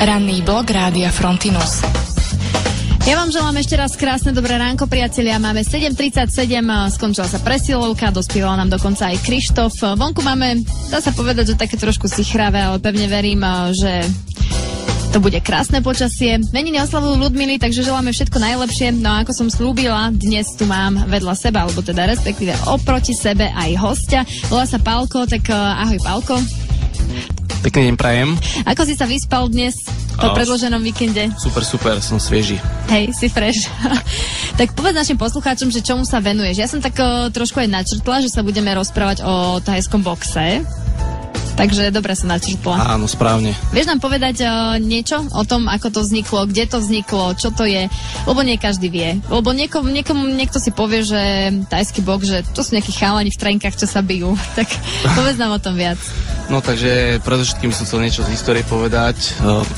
Ranný blok Rádia Frontinus. Ja vám želám ešte raz krásne dobré ránko, priatelia. Máme 7:37, skončila sa presilovka, dospieval nám dokonca aj Krištof. Vonku máme, dá sa povedať, že také trošku sichravé, ale pevne verím, že to bude krásne počasie. Meniny oslavujú Ľudmily, takže želáme všetko najlepšie. No a ako som slúbila, dnes tu mám vedľa seba, alebo teda respektíve oproti sebe aj hostia. Volá sa Pálko, tak ahoj Pálko. Pekný deň prajem. Ako si sa vyspal dnes po predloženom víkende? Super, som svieži. Hej, si fresh. Tak povedz našim poslucháčom, že čomu sa venuješ. Ja som tak trošku aj načrtla, že sa budeme rozprávať o thajskom boxe. Takže dobre som načrtla. Áno, správne. Vieš nám povedať niečo o tom, ako to vzniklo, kde to vzniklo, čo to je? Lebo nie každý vie. Lebo niekto si povie, že thajský box, že to sú nejakí chalani v trenkách, čo sa bijú. Tak povedz nám o tom viac. No takže predovšetkým som chcel niečo z histórie povedať.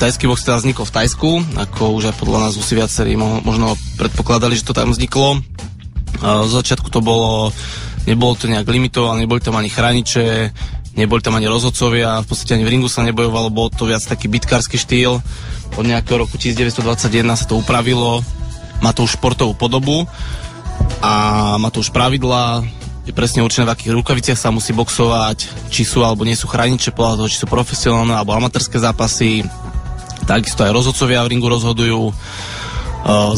Thajský box teda vznikol v Thajsku, ako už aj podľa nás si viacerí možno predpokladali, že to tam vzniklo. Z začiatku to nebolo to nejak limitované, neboli tam ani chrániče, neboli tam ani rozhodcovia, v podstate ani v ringu sa nebojovalo, bol to viac taký bitkársky štýl. Od nejakého roku 1921 sa to upravilo, má to už športovú podobu a má to už pravidlá, je presne určené, v akých rukaviciach sa musí boxovať, či sú alebo nie sú chrániče, podľa toho, či sú profesionálne alebo amatérske zápasy. Takisto aj rozhodcovia v ringu rozhodujú.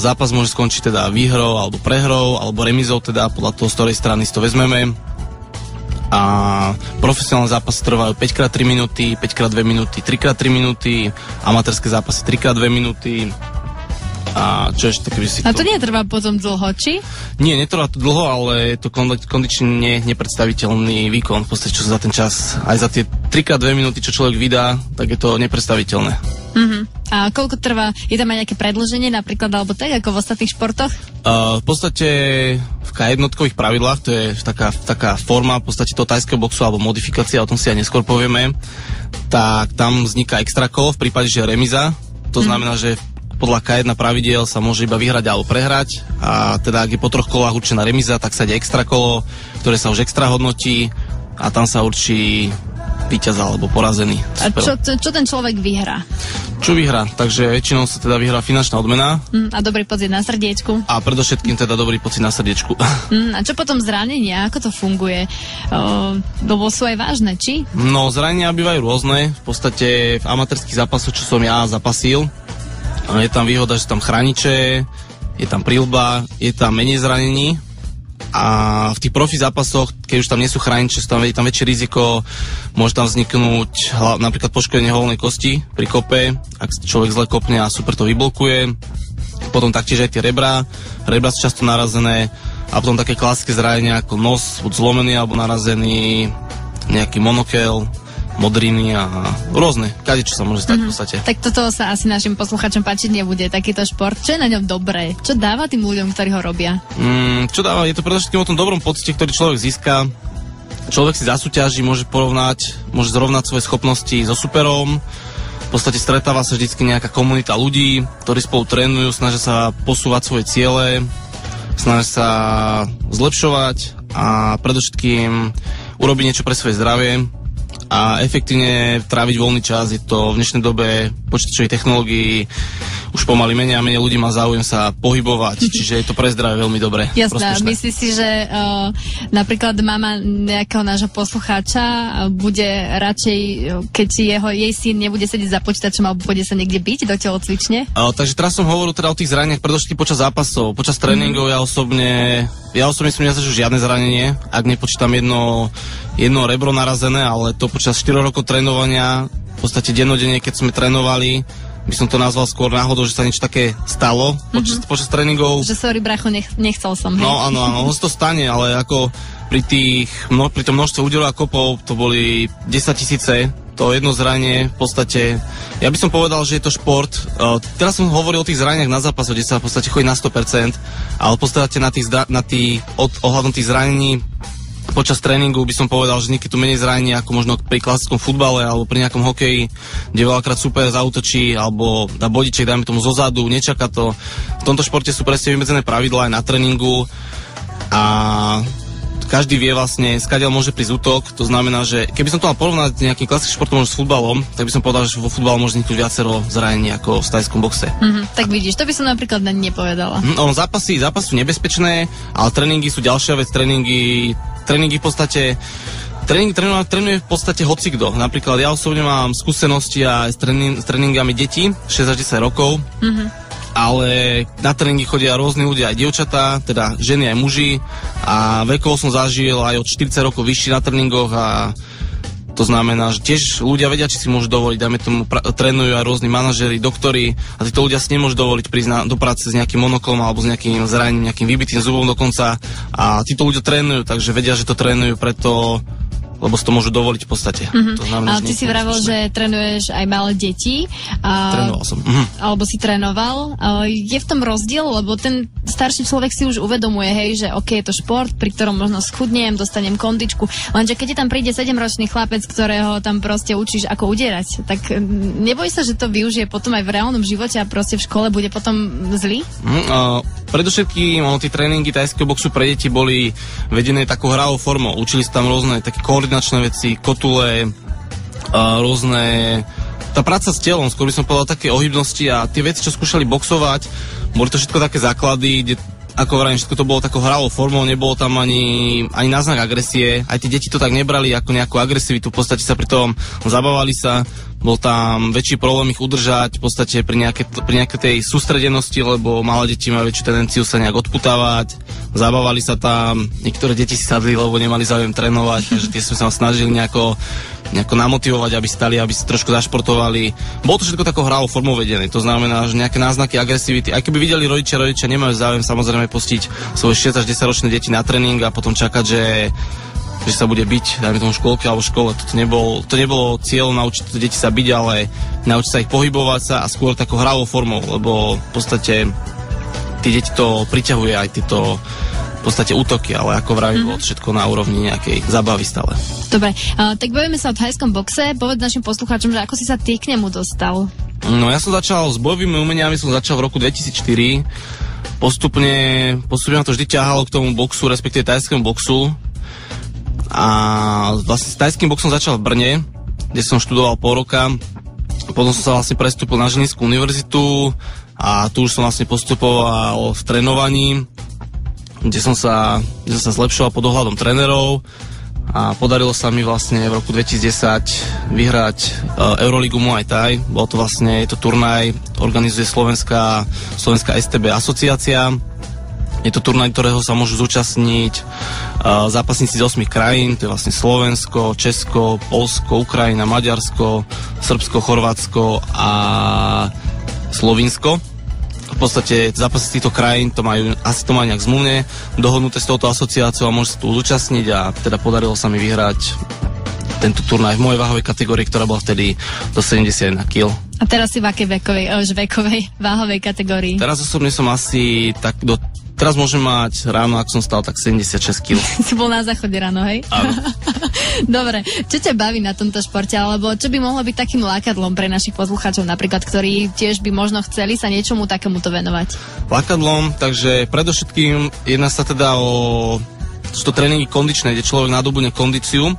Zápas môže skončiť teda výhrou alebo prehrou, alebo remizou, teda podľa toho, z ktorej strany si to vezmeme. A profesionálne zápasy trvajú 5x3 minúty, 5x2 minúty, 3x3 minúty, amatérske zápasy 3x2 minúty. A čo ešte také A to netrvá potom dlho, či? Nie, netrvá to dlho, ale je to kondične nepredstaviteľný výkon. V podstate, čo sa za ten čas, aj za tie 3x2 minúty, čo človek vydá, tak je to nepredstaviteľné. A koľko trvá? Je tam aj nejaké predĺženie napríklad, alebo tak, ako v ostatných športoch? V podstate v K1-kových pravidlách, to je taká forma v podstate toho thajského boxu, alebo modifikácia, o tom si aj neskôr povieme, tak tam vzniká extra kolo v prípade, že je remiza. To znamená, že podľa K1 pravidiel sa môže iba vyhrať alebo prehrať a teda ak je po 3 kolách určená remiza, tak sa ide extra kolo, ktoré sa už extra hodnotí a tam sa určí víťaz alebo porazený. A čo ten človek vyhrá? Čo vyhrá? Takže väčšinou sa teda vyhrá finančná odmena. A dobrý pocit na srdiečku. A predovšetkým teda dobrý pocit na srdiečku. A čo potom zranenia? Ako to funguje? Lebo sú aj vážne, či? No, zranenia bývajú rôzne. V podstate v amatérských zápasoch, čo som ja zapasil, je tam výhoda, že sú tam chrániče, je tam príľba, je tam menej zranení a v tých profi zápasoch, keď už tam nie sú chrániče, je tam väčšie riziko, môže tam vzniknúť napríklad poškodenie holnej kosti pri kope, ak človek zle kopne a super to vyblokuje. Potom taktiež aj tie rebra sú často narazené a potom také klasické zranenia ako nos buď zlomený alebo narazený, nejaký monokel, modriny a rôzne. Kadečo sa môže stať v podstate. Tak toto sa asi našim poslucháčom páčiť nebude, takýto šport. Čo je na ňom dobré? Čo dáva tým ľuďom, ktorí ho robia? Čo dáva? Je to predovšetkým o tom dobrom pocite, ktorý človek získa. Človek si zasúťaží, môže zrovnať svoje schopnosti so superom. V podstate stretáva sa vždycky nejaká komunita ľudí, ktorí spolu trénujú, snažia sa posúvať svoje ciele, snažia sa zlepšovať a predovšetkým urobiť niečo pre svoje zdravie a efektívne tráviť voľný čas. Je to v dnešnej dobe počítačových technológií už pomaly menej a menej ľudí má záujem sa pohybovať, čiže je to pre zdravie veľmi dobre. Jasné, myslíš si, že napríklad mama nejakého nášho poslucháča bude radšej, keď jej syn nebude sedieť za počítačom alebo pôjde sa niekde byť do telocvične? Takže teraz som hovoril teda o tých zraneniach predovšetkým počas zápasov, počas tréningov. Ja osobne som nezažil žiadne zranenie, ak nepočítam jedno rebro narazené, ale to počas 4 rokov trénovania, v podstate dennodenne, keď sme trénovali, by som to nazval skôr náhodou, že sa niečo také stalo počas tréningov. Že sorry, bracho, nechcel som. Hej. No áno, on sa to stane, ale ako pri tom množstve úderov a kopov to boli 10 000, to jedno zranenie v podstate. Ja by som povedal, že je to šport. Teraz som hovoril o tých zraneniach na zápas, kde sa v podstate chodí na 100%, ale v podstate ohľadom tých zranení počas tréningu by som povedal, že niekedy tu menej zranení ako možno pri klasickom futbale alebo pri nejakom hokeji, kde veľakrát super zaútočí alebo dá bodiček, dajme tomu zozadu, nečaká to. V tomto športe sú presne vymedzené pravidlá aj na tréningu a každý vie vlastne, skadiaľ môže prísť útok, to znamená, že keby som to mal porovnať s nejakým klasickým športom, možno s futbalom, tak by som povedal, že vo futbale môže vzniknúť viacero zranení ako v tajskom boxe. Tak vidíš, to by som napríklad nepovedala. Zápasy sú nebezpečné, ale tréningy sú ďalšia vec, tréningy v podstate trénuje v podstate hocikdo. Napríklad ja osobne mám skúsenosti aj s tréningami detí, 6 až 10 rokov, ale na tréningy chodia rôzni ľudia, aj dievčatá, teda ženy aj muži a vekovo som zažil aj od 40 rokov vyšší na tréningoch a to znamená, že tiež ľudia vedia, či si môžu dovoliť, dajme tomu, trénujú aj rôzni manažeri, doktori a títo ľudia si nemôžu dovoliť prísť do práce s nejakým monoklom alebo s nejakým zranením, nejakým vybitým zubom dokonca a títo ľudia trénujú, takže vedia, že to trénujú preto, lebo si to môžu dovoliť v podstate. To znamená, ale ty si vravel, že trénuješ aj malé deti. Trénoval som. Alebo si trénoval. Je v tom rozdiel, lebo ten starší človek si už uvedomuje, hej, že OK, je to šport, pri ktorom možno schudnem, dostanem kondičku. Lenže keď tam príde 7-ročný chlapec, ktorého tam proste učíš, ako udierať, tak neboj sa, že to využije potom aj v reálnom živote a proste v škole bude potom zlý? Predovšetkým tie tréningy tajského boxu pre deti boli vedené takou hravou formou. Učili sa tam rôzne také koordinačné veci, kotule, rôzne... Tá práca s telom, skôr by som povedal také ohybnosti a tie veci, čo skúšali boxovať, boli to všetko také základy, kde, ako hovorím, všetko to bolo takou hravou formou, nebolo tam ani náznak agresie, aj tie deti to tak nebrali ako nejakú agresivitu, v podstate sa pri tom zabávali sa, bol tam väčší problém ich udržať v podstate pri nejakej tej sústredenosti, lebo malé deti majú väčšiu tendenciu sa nejak odputávať, zabávali sa tam, niektoré deti si sadli, lebo nemali záujem trénovať, takže tie sme sa snažili nejako namotivovať, aby stali, aby si trošku zašportovali. Bolo to všetko takou hravou formou vedené, to znamená, že nejaké náznaky agresivity, aj keby videli rodičia nemajú záujem samozrejme pustiť svoje 6 až 10 ročné deti na tréning a potom čakať, že sa bude byť, dajme tomu škôlke alebo škole. To nebolo cieľ naučiť deti sa byť, ale naučiť sa ich pohybovať sa a skôr takou hravou formou, lebo v podstate tí deti to priťahuje aj tieto v podstate útoky, ale ako vravím, bolo všetko na úrovni nejakej zábavy stále. Dobre, tak bavíme sa o thajskom boxe. Povedz našim poslucháčom, že ako si sa ty k nemu dostal? No ja som začal s bojovými umeniami, v roku 2004. Postupne ma to vždy ťahalo k tomu boxu, respektíve thajskému boxu. A vlastne s thajským boxom začal v Brne, kde som študoval pol roka. Potom som sa vlastne prestúpil na Žilinskú univerzitu a tu už som vlastne postupoval v trénovaní, kde som sa zlepšoval pod ohľadom trénerov a podarilo sa mi vlastne v roku 2010 vyhrať Euroligu Muay Thai. Je to turnaj, organizuje Slovenská STB asociácia. Je to turnaj, ktorého sa môžu zúčastniť zápasníci z 8 krajín, to je vlastne Slovensko, Česko, Poľsko, Ukrajina, Maďarsko, Srbsko, Chorvátsko a Slovinsko. V podstate zápasy z týchto krajín to majú nejak zmluvne dohodnuté s touto asociáciou a môžu sa tu zúčastniť a teda podarilo sa mi vyhrať tento turnaj v mojej váhovej kategórii, ktorá bola vtedy do 71 kg. A teraz si v akej vekovej váhovej kategórii? Teraz osobne som asi teraz môžem mať ráno, ak som stal, tak 76 kg. Si bol na záchode ráno, hej? Áno. Dobre, čo ťa baví na tomto športe, alebo čo by mohlo byť takým lákadlom pre našich poslucháčov napríklad, ktorí tiež by možno chceli sa niečomu takémuto venovať? Lákadlom, takže predovšetkým jedná sa teda sú to tréningy kondičné, kde človek nadobudne kondíciu.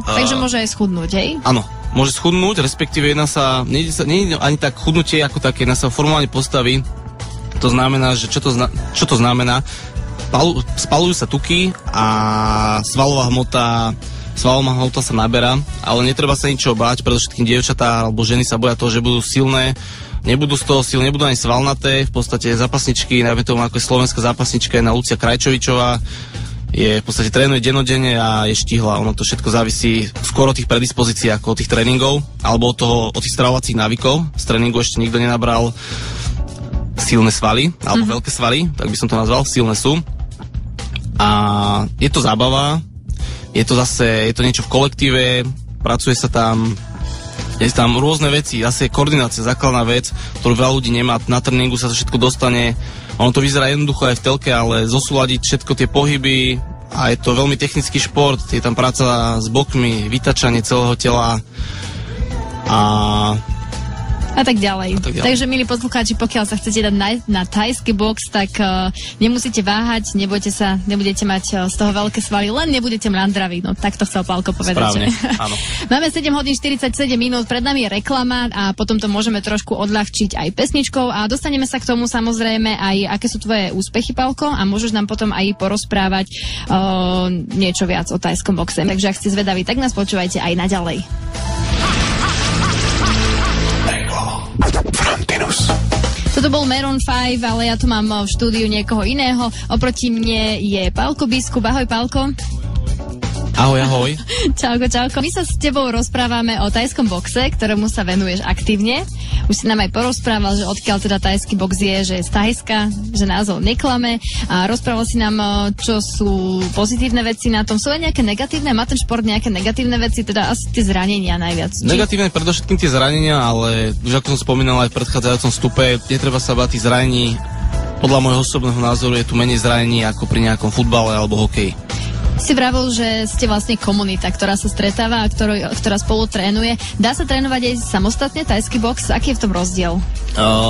Takže môže aj schudnúť, hej? Áno, môže schudnúť, respektíve nie je ani tak chudnutie ako také, jedná sa o formovanie postavy. To znamená, že čo to znamená? Spalujú sa tuky a svalová hmota sa naberá, ale netreba sa ničoho báť, predovšetkým dievčatá alebo ženy sa boja toho, že budú silné, nebudú z toho silné, nebudú ani svalnaté, v podstate zápasničky, najmä tomu ako je slovenská zápasnička, je na Lucia Krajčovičová, v podstate trénuje dennodenne a je štihlá, ono to všetko závisí skôr od tých predispozícií ako od tých tréningov, alebo od tých stravovacích návykov, z tréningu ešte nikto nenabral silné svaly, alebo veľké svaly, tak by som to nazval, silné sú. A je to zábava, je to niečo v kolektíve, pracuje sa tam, je tam rôzne veci, zase koordinácia, základná vec, ktorú veľa ľudí nemá, na tréningu sa to všetko dostane, ono to vyzerá jednoducho aj v telke, ale zosúľadiť všetko tie pohyby a je to veľmi technický šport, je tam práca s bokmi, vytačanie celého tela a A tak ďalej. Takže, milí poslucháči, pokiaľ sa chcete dať na thajský box, tak nemusíte váhať, nebudete mať z toho veľké svaly, len nebudete mlandraví. No, tak to chcel Pálko povedať. Správne, áno. Máme 7 hodín 47 minút, pred nami je reklama a potom to môžeme trošku odľahčiť aj pesničkou a dostaneme sa k tomu samozrejme aj, aké sú tvoje úspechy, Pálko, a môžeš nám potom aj porozprávať niečo viac o thajskom boxe. Takže ak ste zvedaví, tak nás počúvajte aj naďalej. Frontinus. Toto bol Maroon 5, ale ja tu mám v štúdiu niekoho iného. Oproti mne je Pálko Biskup. Ahoj, Pálko. Ahoj, ahoj. Čauko. My sa s tebou rozprávame o thajskom boxe, ktorému sa venuješ aktívne. Už si nám aj porozprával, že odkiaľ teda thajský box je, že je z Thajska, že názov neklame. A rozprával si nám, čo sú pozitívne veci na tom. Sú aj nejaké negatívne? Má ten šport nejaké negatívne veci? Teda asi tie zranenia najviac. Negatívne predovšetkým tie zranenia, ale už ako som spomínal aj v predchádzajúcom vstupe, netreba sa báť tých zranení. Podľa môjho osobného názoru je tu menej zranení ako pri nejakom futbale alebo hokeji. Si vravil, že ste vlastne komunita, ktorá sa stretáva a ktorá spolu trénuje. Dá sa trénovať aj samostatne thajský box? Aký je v tom rozdiel?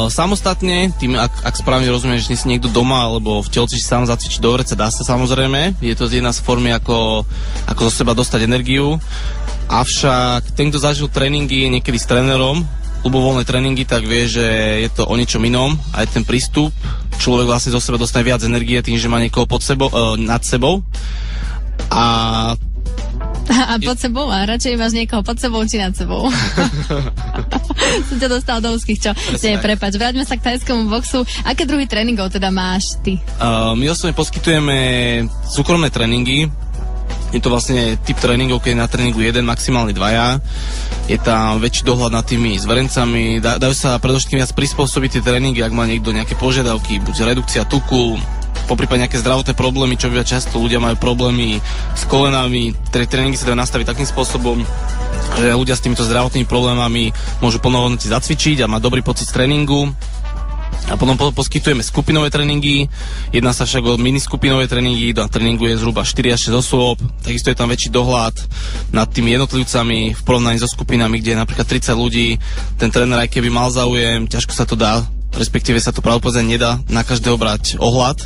Samostatne, tým ak správne rozumieš, že nie si niekto doma alebo v telci si sám zacvičiť do vreca, dá sa samozrejme. Je to jedna z formy, ako zo seba dostať energiu. Avšak ten, kto zažil tréningy niekedy s trénerom, ľubovoľné tréningy, tak vie, že je to o niečom inom. Aj ten prístup, človek vlastne zo seba dostane viac energie tým, že má niekoho nad sebou. A pod sebou? A radšej máš niekoho pod sebou či nad sebou? Som ťa dostal do úzkých, čo? Prepáč, vráťme sa k thajskému boxu. Aké druhy tréningov teda máš ty? My osobne poskytujeme súkromné tréningy. Je to vlastne typ tréningov, keď je na tréningu jeden, maximálne dvaja. Je tam väčší dohľad nad tými zverencami. Dajú sa predovšetkým viac prispôsobiť tie tréningy, ak má niekto nejaké požiadavky, buď redukcia tuku, poprípade nejaké zdravotné problémy, čo býva často, ľudia majú problémy s kolenami, tréningy sa dajú nastaviť takým spôsobom, že ľudia s týmito zdravotnými problémami môžu plnohodnotne zacvičiť a mať dobrý pocit z tréningu. A potom poskytujeme skupinové tréningy, jedná sa však o miniskupinové tréningy, na tréningu je zhruba 4 až 6 osôb, takisto je tam väčší dohľad nad tými jednotlivcami v porovnaní so skupinami, kde je napríklad 30 ľudí, ten tréner aj keby mal záujem, ťažko sa to dá, respektíve sa to pravdepodobne nedá na každého brať ohľad.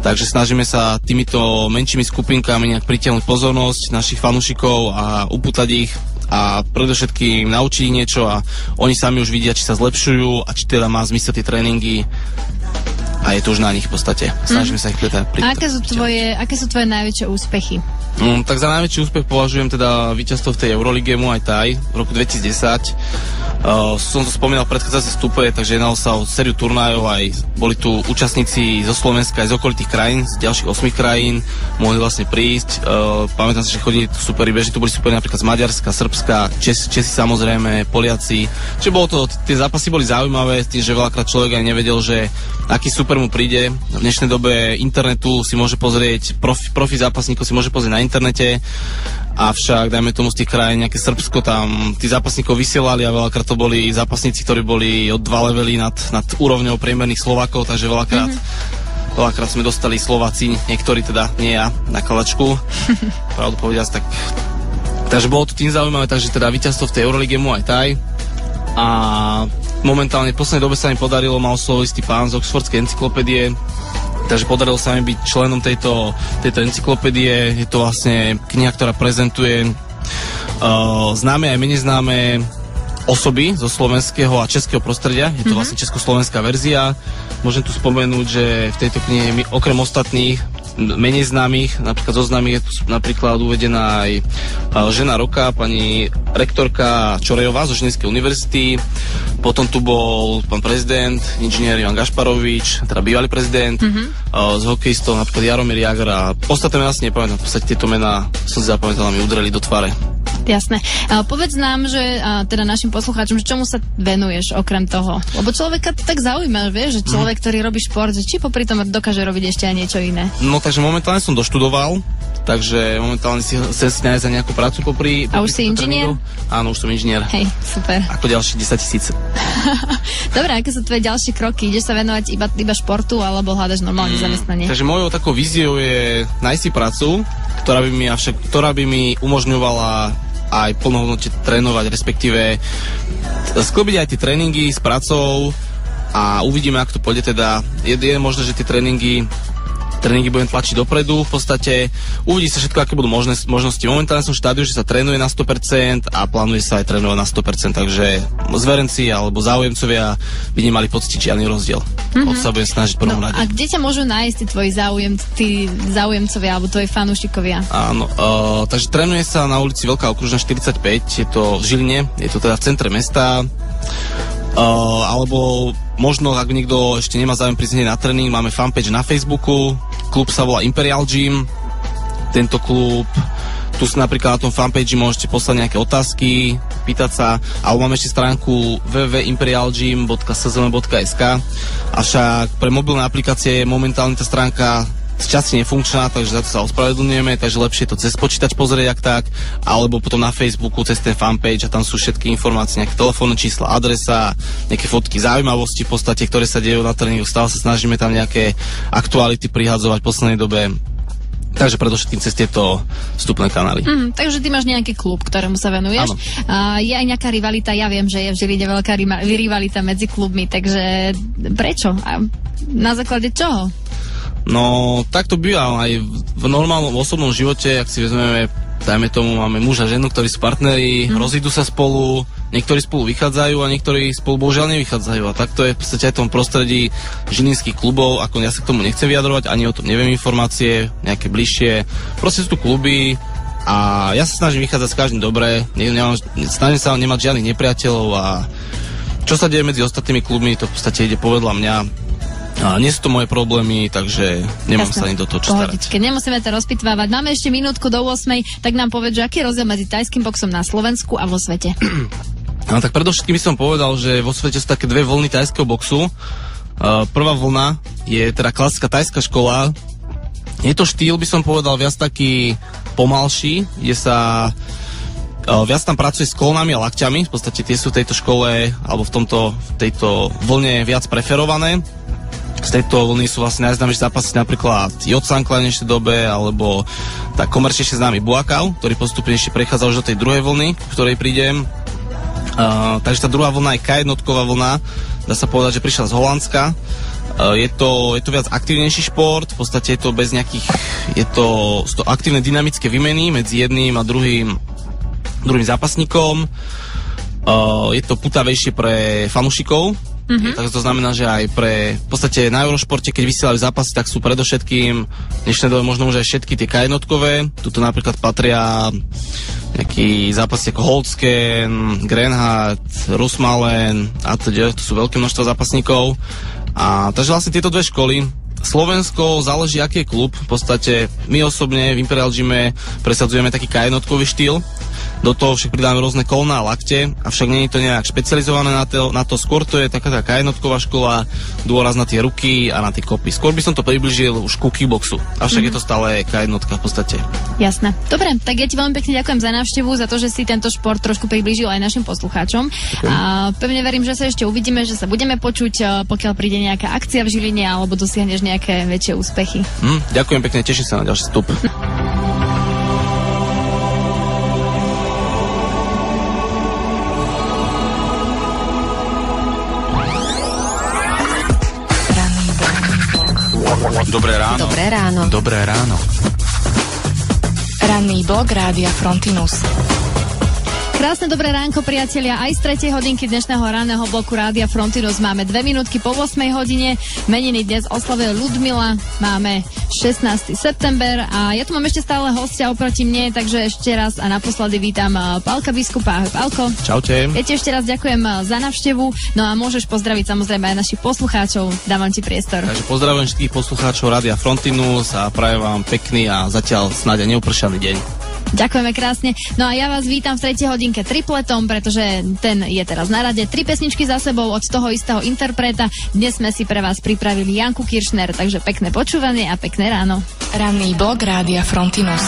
Takže snažíme sa týmito menšími skupinkami nejak pritiahnuť pozornosť našich fanúšikov a upútať ich a predovšetkým naučiť ich niečo a oni sami už vidia, či sa zlepšujú a či teda má zmysel tie tréningy a je to už na nich v podstate. Snažíme sa ich pritiahnuť. A aké sú tvoje najväčšie úspechy? Tak za najväčší úspech považujem teda víťazstvo v tej Eurolige Muay Thai v roku 2010. Som to spomínal v predchádzajúcej vstupe, takže jednalo sa o sériu turnajov, aj boli tu účastníci zo Slovenska aj z okolitých krajín, z ďalších 8 krajín, mohli vlastne prísť. Pamätám sa, že chodili tu superi, bežne tu boli superi napríklad z Maďarska, Srbska, Česi samozrejme, Poliaci. Čiže tie zápasy boli zaujímavé, tým, že veľakrát človek aj nevedel, že aký super mu príde. V dnešnej dobe internetu si môže pozrieť, profi zápasníkov si môže pozrieť na internete, avšak dajme tomu z tých krajín, nejaké Srbsko, tam tí zápasníkov vysielali a veľakrát to boli zápasníci, ktorí boli o 2 levely nad úrovňou priemerných Slovákov, takže veľakrát sme dostali Slováci, niektorí teda, nie ja, na kladačku, pravdu povediac, takže bolo to tým zaujímavé, takže teda víťazstvo v tej Eurolige Muay Thai a momentálne v poslednej dobe sa mi podarilo, ma oslovil istý pán z Oxfordskej encyklopédie, takže podarilo sa mi byť členom tejto encyklopédie. Je to vlastne kniha, ktorá prezentuje známe aj menej známe osoby zo slovenského a českého prostredia. Je to vlastne československá verzia. Môžem tu spomenúť, že v tejto knihe okrem ostatných menej známych, napríklad zo známych je tu napríklad uvedená aj žena roka, pani rektorka Čorejová zo Ženevskej univerzity, potom tu bol pán prezident, inžinier Ivan Gašparovič, teda bývalý prezident, z hokejistov napríklad Jaromír Jágr a ostatné mená si nepamätám, v podstate tieto mená som si zapamätal a mi udreli do tváre. Jasné. Povedz nám, že teda našim poslucháčom, že čomu sa venuješ okrem toho? Lebo človeka to tak zaujíma, vieš, že človek, ktorý robí šport, že či popri tom dokáže robiť ešte aj niečo iné. No takže momentálne som doštudoval, takže momentálne chcem si nájsť nejakú prácu popri a už si inžinier? Áno, už som inžinier. Hej, super. Ako ďalší 10 000. Dobre, aké sú tvoje ďalšie kroky? Ideš sa venovať iba športu alebo hľadaš normálne zamestnanie? Takže mojou takou víziou je nájsť si prácu, ktorá by mi umožňovala aj plnohodnotne trénovať, respektíve sklbiť aj tie tréningy s pracou a uvidíme, ako to pôjde. Teda je možné, že tie tréningy budem tlačiť dopredu, v podstate uvidí sa všetko, aké budú možnosti. Momentálne som v štádiu, že sa trénuje na 100% a plánuje sa aj trénovať na 100%, takže zverenci alebo záujemcovia by nemali pocítiť žiadny rozdiel. Od sa budem snažiť prvom rade. A kde ťa môžu nájsť tí záujemcovia alebo tvoji fanúšikovia? Áno, takže trénuje sa na ulici Veľká Okružná 45, je to v Žiline, je to teda v centre mesta. Alebo možno, ak niekto ešte nemá záujem prísť na tréning, máme fanpage na Facebooku, klub sa volá Imperial Gym, tento klub, tu si napríklad na tom fanpage môžete poslať nejaké otázky, pýtať sa, alebo máme ešte stránku www.imperialgym.szm.sk, avšak pre mobilné aplikácie momentálne tá stránka časti nefunkčná, takže za to sa ospravedlňujeme, takže lepšie to cez počítač pozrieť jak tak, alebo potom na Facebooku cez ten fanpage a tam sú všetky informácie, nejaké telefónne čísla, adresa, nejaké fotky zaujímavosti v podstate, ktoré sa dejú na tréningu. Stále sa snažíme tam nejaké aktuality prihadzovať v poslednej dobe. Takže predovšetkým cez tieto vstupné kanály. Takže ty máš nejaký klub, ktorému sa venuješ. Je aj nejaká rivalita, ja viem, že je v Žiline veľká rivalita medzi klubmi, takže prečo? A na základe čoho? No, tak to býva aj v normálnom osobnom živote, ak si vezmeme, dajme tomu, máme muž a ženu, ktorí sú partneri, rozídu sa spolu, niektorí spolu vychádzajú a niektorí spolu bohužiaľ nevychádzajú. A takto je v podstate aj v tom prostredí žilinských klubov, ako ja sa k tomu nechcem vyjadrovať, ani o tom neviem informácie, nejaké bližšie. Proste sú tu kluby a ja sa snažím vychádzať s každým dobre, snažím sa nemať žiadnych nepriateľov a čo sa deje medzi ostatnými klubmi, to v podstate ide povedľa mňa. A nie sú to moje problémy, takže nemám sa ani do toho čo starať. Keď nemusíme to rozpitvávať. Máme ešte minútku do 8, tak nám povedz, že aký je rozdiel medzi tajským boxom na Slovensku a vo svete? No tak predovšetkým by som povedal, že vo svete sú také dve vlny tajského boxu. Prvá vlna je teda klasická tajská škola. Je to štýl, by som povedal, viac taký pomalší, kde sa viac tam pracuje s kolonami a lakťami. V podstate tie sú v tejto škole alebo v tejto vlne viac preferované. Z tejto vlny sú vlastne najznámejšie zápasy napríklad Jotsankla v dnešnej dobe, alebo tak komerčnejšie známy Buakav, ktorý postupne ešte prechádza už do tej druhej vlny, v ktorej prídem. Takže tá druhá vlna je K1-ková vlna, dá sa povedať, že prišla z Holandska. Je to viac aktívnejší šport, v podstate je to bez nejakých, sú to aktívne dynamické výmeny medzi jedným a druhým zápasníkom. Je to putavejšie pre fanúšikov. Tak to znamená, že aj v podstate na Eurošporte, keď vysielajú zápasy, tak sú predovšetkým dnešné dobe možno už aj všetky tie K1-kové. Tuto napríklad patria nejaký zápasy ako Holzken, Grenhardt, Rusmalen a to sú veľké množstvo zápasníkov. A takže vlastne tieto dve školy, Slovensko, záleží aký je klub. V podstate my osobne v Imperial Gyme presadzujeme taký K1-kový štýl. Do toho však pridáme rôzne kolná a lakte, avšak nie je to nejak špecializované na to. Skôr to je taká K1-ková škola, dôraz na tie ruky a na tie kopy. Skôr by som to priblížil už ku kickboxu, avšak je to stále K1 v podstate. Jasné. Dobre, tak ja ti veľmi pekne ďakujem za návštevu, za to, že si tento šport trošku priblížil aj našim poslucháčom. A pevne verím, že sa ešte uvidíme, že sa budeme počuť, pokiaľ príde nejaká akcia v Žiline alebo dosiahneš nejaké väčšie úspechy. Ďakujem pekne, teším sa na ďalší vstup. Dobré ráno. Dobré ráno. Dobré ráno. Ranný blok Rádia Frontinus. Krásne dobré ránko, priatelia. Aj z 3. hodinky dnešného ranného bloku Rádia Frontinus máme 2 minútky po 8 hodine. Meniny dnes oslavuje Ľudmila. Máme 16. september a ja tu mám ešte stále hostia oproti mne, takže ešte raz a naposledy vítam Pálka Biskupa. Ahoj, Pálko. Čaute. Ja ti ešte raz ďakujem za návštevu. No a môžeš pozdraviť samozrejme aj našich poslucháčov. Dávam ti priestor. Takže pozdravujem všetkých poslucháčov Rádia Frontinus a prajem vám pekný a zatiaľ snáď neupršaný deň. Ďakujeme krásne. No a ja vás vítam v 3. hodinke tripletom, pretože ten je teraz na rade. 3 pesničky za sebou od toho istého interpreta. Dnes sme si pre vás pripravili Janku Kiršner, takže pekné počúvanie a pekné ráno. Ranný blok Rádia Frontinus.